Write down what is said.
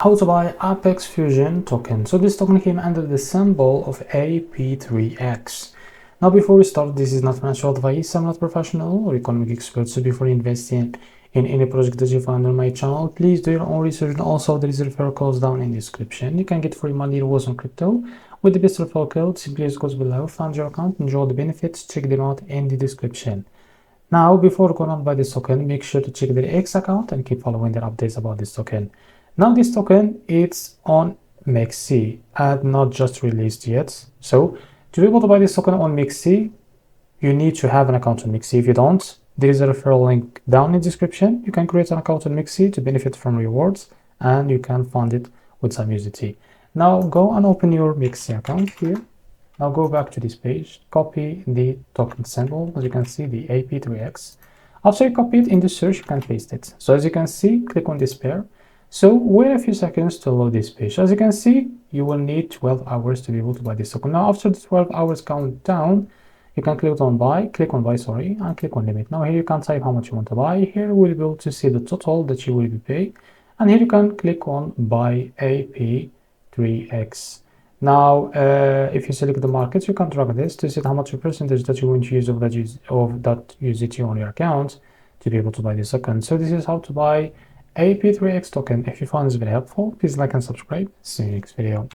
How to buy ApexFusion token. So this token came under the symbol of AP3X. Now before we start, this is not financial advice. I'm not professional or economic expert. So before investing in any project that you find on my channel, please do your own research. And also there is referral codes down in the description. You can get free money rewards on crypto with the best referral code. Simply use codes below, find your account, enjoy the benefits, check them out in the description. Now before going on by this token, make sure to check the X account and keep following their updates about this token. Now this token, it's on MEXC and not just released yet. So to be able to buy this token on MEXC, you need to have an account on MEXC. If you don't, there is a referral link down in the description. You can create an account on MEXC to benefit from rewards, and you can fund it with some USDT. Now go and open your MEXC account here. Now go back to this page, copy the token symbol, as you can see, the AP3X. After you copy it in the search, you can paste it. So as you can see, click on this pair. So wait a few seconds to load this page. As you can see, you will need 12 hours to be able to buy this token. Now after the 12 hours count down, you can click on buy, and click on limit. Now here you can type how much you want to buy. Here you will be able to see the total that you will be paying. And here you can click on buy AP3X. Now, if you select the markets, you can track this to see how much percentage that you want to use of that USDT on your account to be able to buy this token. So this is how to buy AP3X token. If you found this very helpful, please like and subscribe. See you next video.